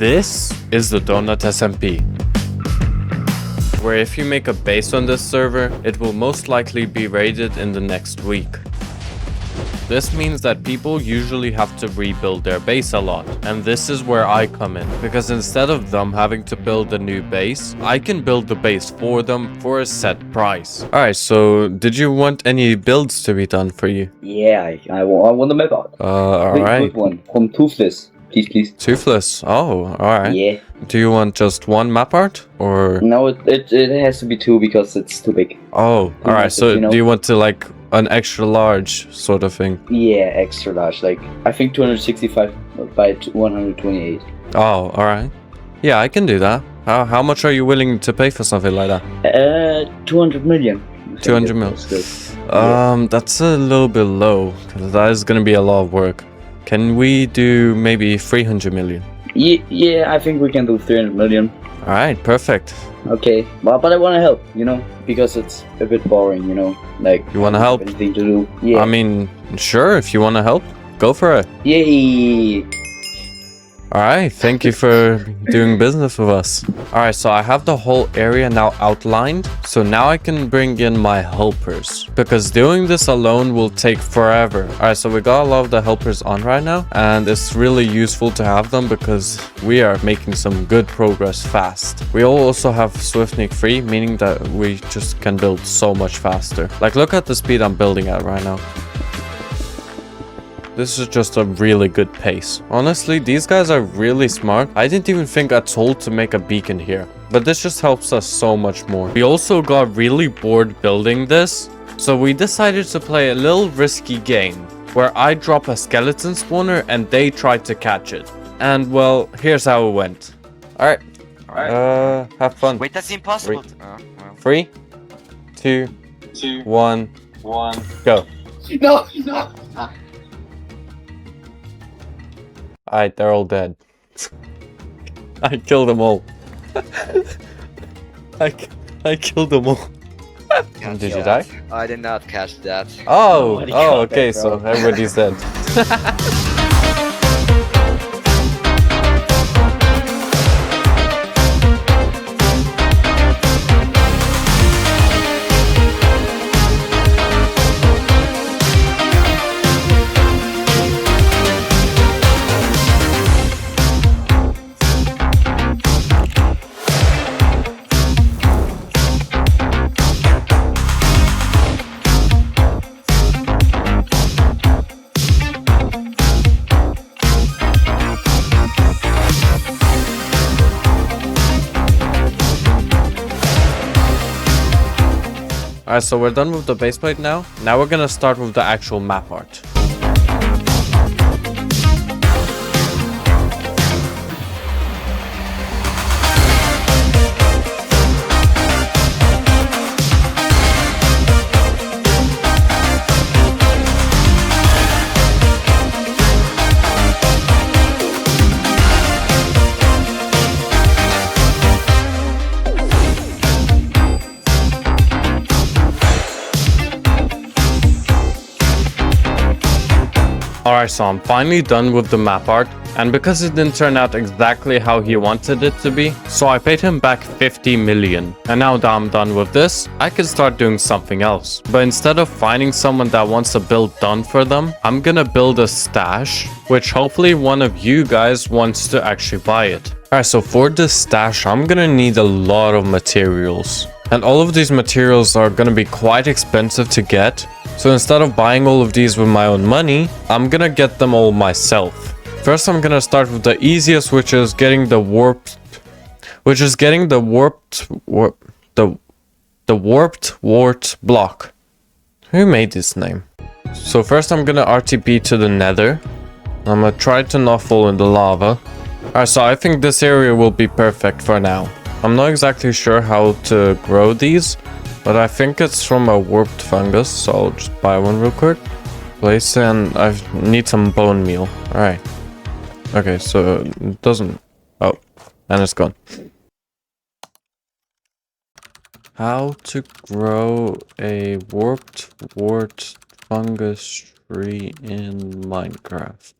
This is the Donut SMP, where if you make a base on this server, it will most likely be raided in the next week. This means that people usually have to rebuild their base a lot, and this is where I come in, because instead of them having to build a new base, I can build the base for them for a set price. Alright, so did you want any builds to be done for you? Yeah, I want the map art. Alright. Good one. From Toothless. Please. Toothless. Oh, alright. Yeah. Do you want just one map art, or? No, it has to be two because it's too big. Oh, alright, so you know? do you want to like an extra large sort of thing? Yeah, extra large. Like, I think 265 by 128. Oh, alright. Yeah, I can do that. How much are you willing to pay for something like that? 200 million. 200 mil. That's a little bit low, because that is gonna be a lot of work. Can we do maybe 300 million? Yeah, I think we can do 300 million. Alright, perfect. Okay, but I want to help, you know, because it's a bit boring, you know, like... You want to help? Anything to do. Yeah. I mean, sure, if you want to help, go for it. Yay! Alright, thank you for doing business with us. Alright, so I have the whole area now outlined. So now I can bring in my helpers, because doing this alone will take forever. Alright, so we got a lot of the helpers on right now, and it's really useful to have them because we are making some good progress fast. We also have Swiftnik free, meaning that we just can build so much faster. Like, look at the speed I'm building at right now. This is just a really good pace. Honestly, these guys are really smart. I didn't even think at all to make a beacon here, but this just helps us so much more. We also got really bored building this, so we decided to play a little risky game where I drop a skeleton spawner and they try to catch it. And well, here's how it went. Alright. Have fun. Wait, that's impossible. 3, 2, 1, go. No! Alright, they're all dead. I killed them all. I killed them all. Did you die? I did not catch that. Oh, Nobody caught that, okay, bro. so everybody's dead. Alright, so we're done with the base plate now. Now we're gonna start with the actual map art. Alright, so I'm finally done with the map art, and because it didn't turn out exactly how he wanted it to be, so I paid him back 50 million. And now that I'm done with this, I can start doing something else. But instead of finding someone that wants a build done for them, I'm gonna build a stash, which hopefully one of you guys wants to actually buy it. Alright, so for this stash, I'm gonna need a lot of materials. And all of these materials are gonna be quite expensive to get. So instead of buying all of these with my own money, I'm gonna get them all myself. First, I'm gonna start with the easiest, which is getting the warped wart block. Who made this name? So first I'm gonna RTP to the nether. I'm gonna try to not fall in the lava. Alright, so I think this area will be perfect for now. I'm not exactly sure how to grow these, but I think it's from a warped fungus, so I'll just buy one real quick. Place it, and I need some bone meal. Alright. Okay, so it doesn't... Oh, and it's gone. How to grow a warped wart fungus tree in Minecraft.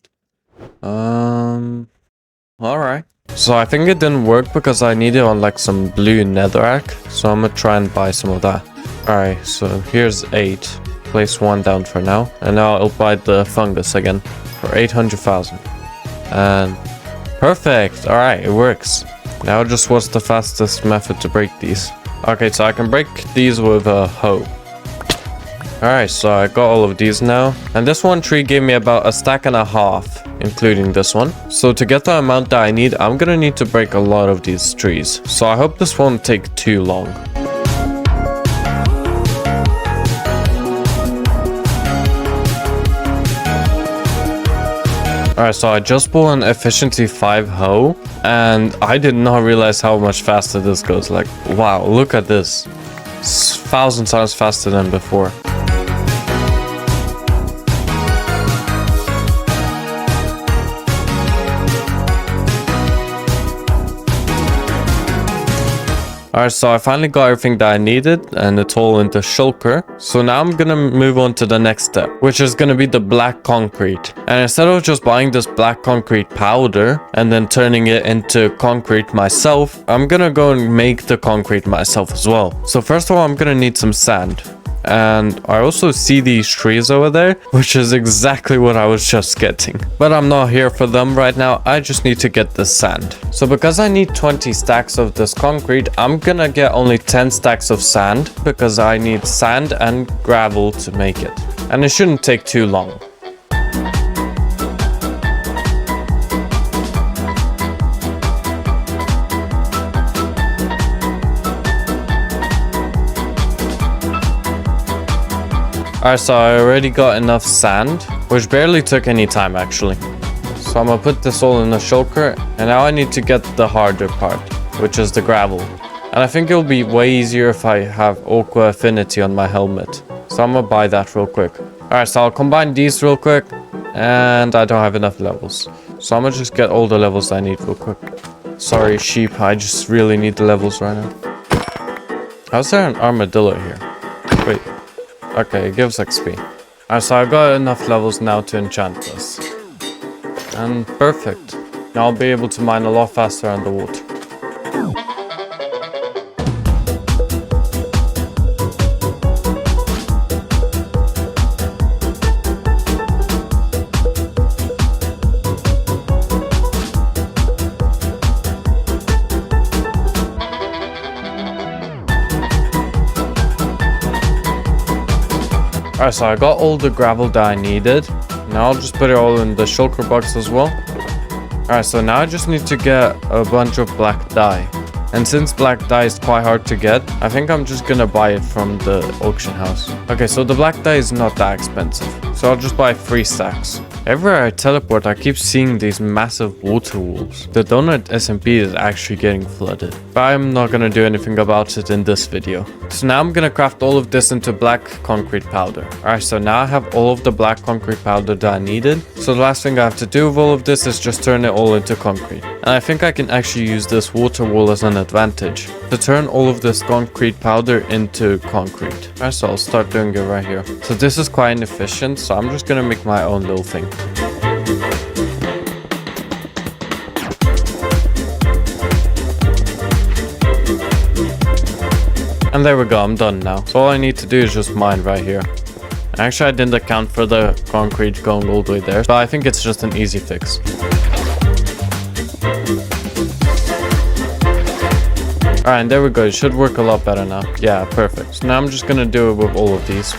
Alright. So I think it didn't work because I needed on like some blue netherrack. So I'm gonna try and buy some of that. Alright, so here's 8. Place 1 down for now. And now I'll buy the fungus again for 800,000. And perfect. Alright, it works. Now just what's the fastest method to break these? Okay, so I can break these with a hoe. Alright, so I got all of these now. And this one tree gave me about a stack and a half, including this one. So to get the amount that I need, I'm gonna need to break a lot of these trees. So I hope this won't take too long. Alright, so I just bought an efficiency 5 hoe, and I did not realize how much faster this goes. Like, wow, look at this. It's 1,000 times faster than before. Alright, so I finally got everything that I needed, and it's all in the shulker. So now I'm gonna move on to the next step, which is gonna be the black concrete. And instead of just buying this black concrete powder and then turning it into concrete myself, I'm gonna go and make the concrete myself as well. So first of all, I'm gonna need some sand. And I also see these trees over there, which is exactly what I was just getting. But I'm not here for them right now. I just need to get the sand. So because I need 20 stacks of this concrete, I'm gonna get only 10 stacks of sand because I need sand and gravel to make it. And it shouldn't take too long. Alright, so I already got enough sand, which barely took any time actually. So I'm gonna put this all in the shulker, and now I need to get the harder part, which is the gravel. And I think it'll be way easier if I have aqua affinity on my helmet. So I'm gonna buy that real quick. Alright, so I'll combine these real quick, and I don't have enough levels. So I'm gonna just get all the levels I need real quick. Sorry sheep, I just really need the levels right now. How's there an armadillo here? Wait. Okay, it gives XP. Alright, so I got enough levels now to enchant this. And perfect. Now I'll be able to mine a lot faster underwater. Alright, so I got all the gravel that I needed. Now I'll just put it all in the shulker box as well. Alright, so now I just need to get a bunch of black dye. And since black dye is quite hard to get, I think I'm just gonna buy it from the auction house. Okay, so the black dye is not that expensive. So I'll just buy 3 stacks. Everywhere I teleport, I keep seeing these massive water walls. The Donut SMP is actually getting flooded. But I'm not gonna do anything about it in this video. So now I'm gonna craft all of this into black concrete powder. Alright, so now I have all of the black concrete powder that I needed. So the last thing I have to do with all of this is just turn it all into concrete. And I think I can actually use this water wall as an advantage to turn all of this concrete powder into concrete. Alright, so I'll start doing it right here. So this is quite inefficient, so I'm just gonna make my own little thing. And there we go, I'm done now. So all I need to do is just mine right here. Actually, I didn't account for the concrete going all the way there, but I think it's just an easy fix. Alright, and there we go. It should work a lot better now. Yeah, perfect. So now I'm just gonna do it with all of these.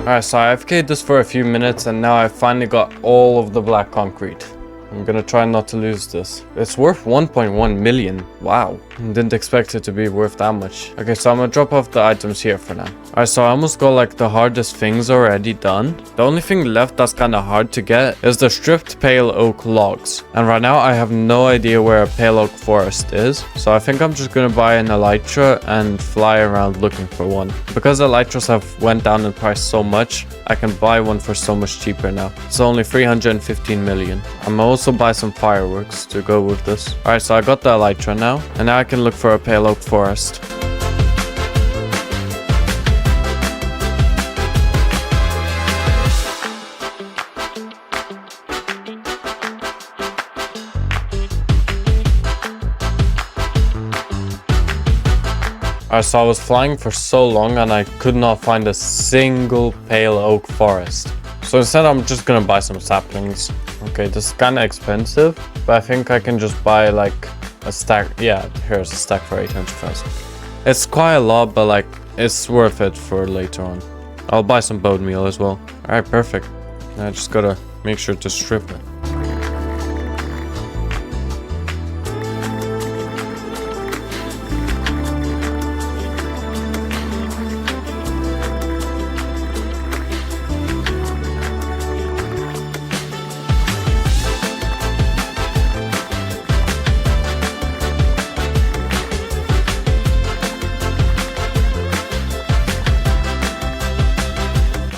Alright, so I AFK'd this for a few minutes and now I finally got all of the black concrete. I'm gonna try not to lose this. It's worth 1.1 million. Wow. Didn't expect it to be worth that much. Okay, so I'm gonna drop off the items here for now. Alright, so I almost got like the hardest things already done. The only thing left that's kind of hard to get is the stripped pale oak logs. And right now I have no idea where a pale oak forest is. So I think I'm just gonna buy an elytra and fly around looking for one. Because elytras have went down in price so much, I can buy one for so much cheaper now. It's only 315 million. I'm gonna also buy some fireworks to go with this. Alright, so I got the elytra now. And now I can look for a pale oak forest. Alright, so I was flying for so long and I could not find a single pale oak forest. So instead I'm just gonna buy some saplings. Okay, this is kinda expensive, but I think I can just buy like a stack. Yeah, here's a stack for 800,000. It's quite a lot, but like it's worth it for later on. I'll buy some bone meal as well. Alright, perfect. I just gotta make sure to strip it.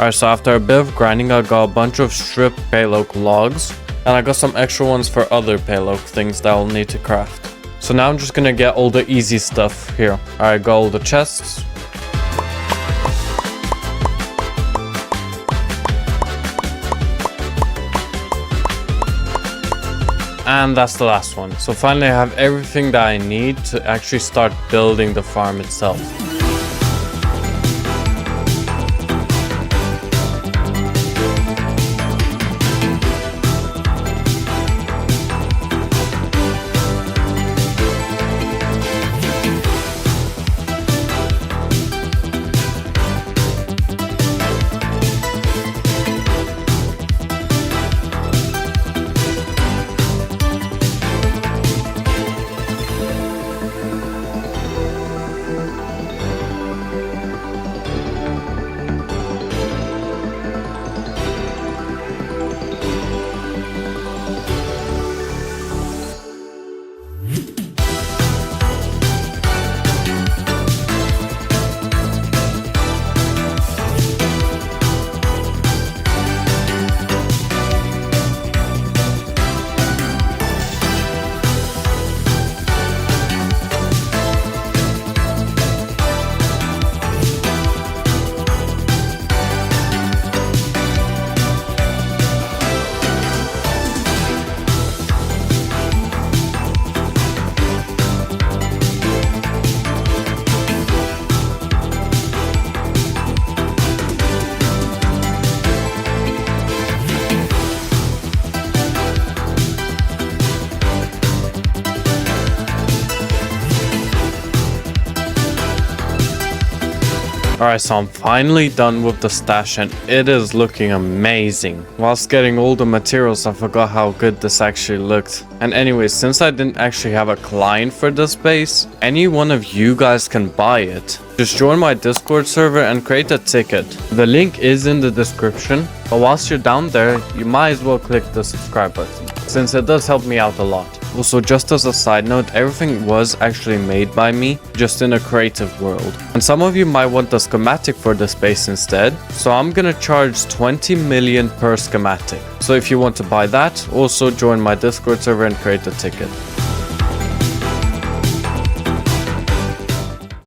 Alright, so after a bit of grinding, I got a bunch of stripped pale oak logs, and I got some extra ones for other pale oak things that I'll need to craft. So now I'm just gonna get all the easy stuff here. Alright, got all the chests. And that's the last one. So finally I have everything that I need to actually start building the farm itself. Alright, so I'm finally done with the stash and it is looking amazing. Whilst getting all the materials, I forgot how good this actually looked. And anyways, since I didn't actually have a client for this base, any one of you guys can buy it. Just join my Discord server and create a ticket. The link is in the description, but whilst you're down there, you might as well click the subscribe button, since it does help me out a lot. Also, just as a side note, everything was actually made by me, just in a creative world. And some of you might want the schematic for this base instead, so I'm gonna charge 20 million per schematic. So if you want to buy that, also join my Discord server and create a ticket.